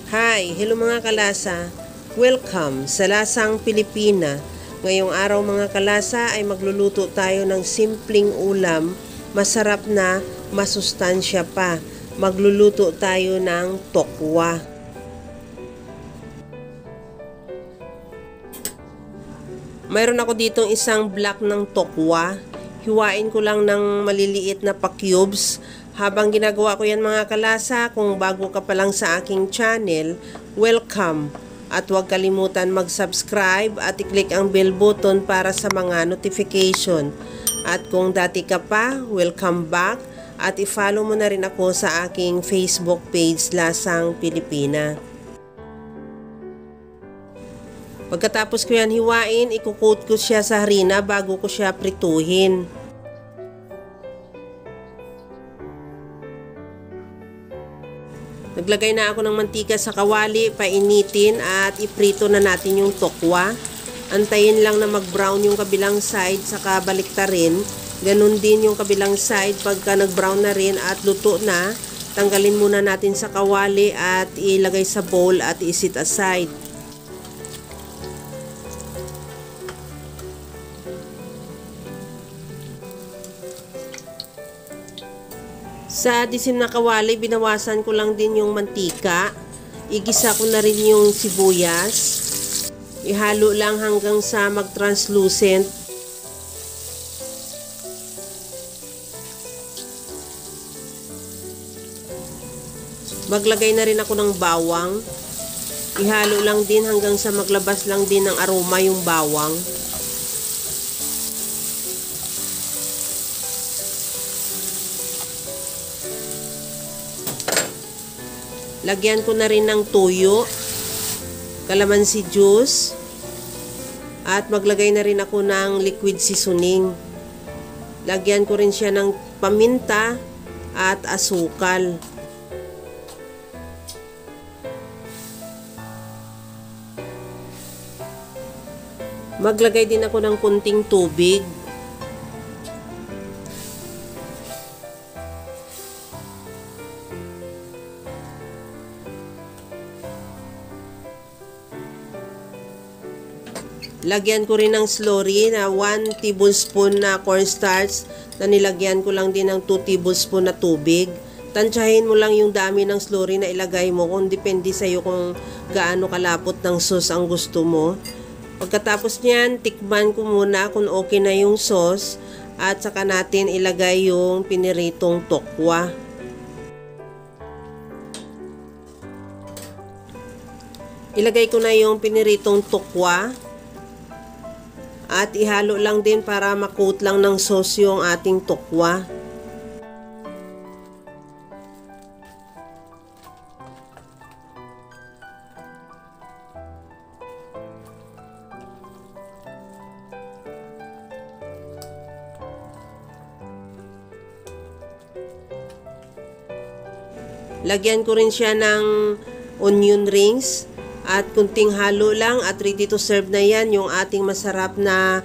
Hi! Hello mga kalasa! Welcome sa Lasang Pilipina. Ngayong araw mga kalasa ay magluluto tayo ng simpleng ulam, masarap na, masustansya pa. Magluluto tayo ng tokwa. Mayroon ako ditong isang block ng tokwa. Hiwain ko lang ng maliliit na pa-cubes. Habang ginagawa ko yan mga kalasa, kung bago ka pa lang sa aking channel, welcome. At huwag kalimutan mag-subscribe at i-click ang bell button para sa mga notification. At kung dati ka pa, welcome back. At i-follow mo na rin ako sa aking Facebook page, Lasang Pilipina. Pagkatapos ko yan hiwain, ikukoat ko siya sa harina bago ko siya prituhin. Naglagay na ako ng mantika sa kawali, painitin at iprito na natin yung tokwa. Antayin lang na mag-brown yung kabilang side, saka baliktarin. Ganun din yung kabilang side pagka nag-brown na rin at luto na. Tanggalin muna natin sa kawali at ilagay sa bowl at isit aside. Sa disim na kawali, binawasan ko lang din yung mantika. Igisa ko na rin yung sibuyas. Ihalo lang hanggang sa mag-translucent. Maglagay na rin ako ng bawang. Ihalo lang din hanggang sa maglabas lang din ng aroma yung bawang. Lagyan ko na rin ng toyo, kalamansi juice, at maglagay na rin ako ng liquid seasoning. Lagyan ko rin siya ng paminta at asukal. Maglagay din ako ng kunting tubig. Lagyan ko rin ng slurry na 1 tablespoon na cornstarch na nilagyan ko lang din ng 2 tablespoon na tubig. Tansyahin mo lang yung dami ng slurry na ilagay mo kung depende sa iyo kung gaano kalapot ng sauce ang gusto mo. Pagkatapos niyan, tikman ko muna kung okay na yung sauce at saka natin ilagay yung piniritong tokwa. Ilagay ko na yung piniritong tokwa. At ihalo lang din para makoat lang ng sauce yung ating tokwa. Lagyan ko rin siya ng onion rings. At kunting halo lang at ready to serve na yan yung ating masarap na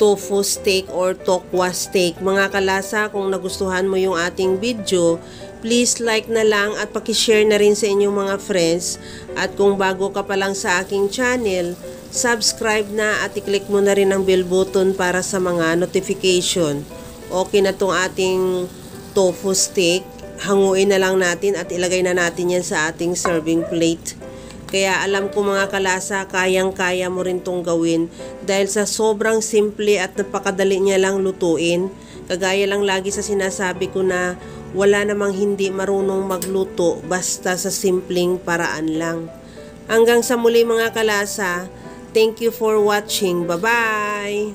tofu steak or tokwa steak. Mga kalasa, kung nagustuhan mo yung ating video, please like na lang at pakishare na rin sa inyong mga friends. At kung bago ka pa lang sa aking channel, subscribe na at i-click mo na rin ang bell button para sa mga notification. Okay na tong ating tofu steak. Hanguin na lang natin at ilagay na natin yan sa ating serving plate. Kaya alam ko mga kalasa, kayang-kaya mo rin tong gawin dahil sa sobrang simple at napakadali niya lang lutuin. Kagaya lang lagi sa sinasabi ko na wala namang hindi marunong magluto basta sa simpleng paraan lang. Hanggang sa muli mga kalasa, thank you for watching. Bye-bye!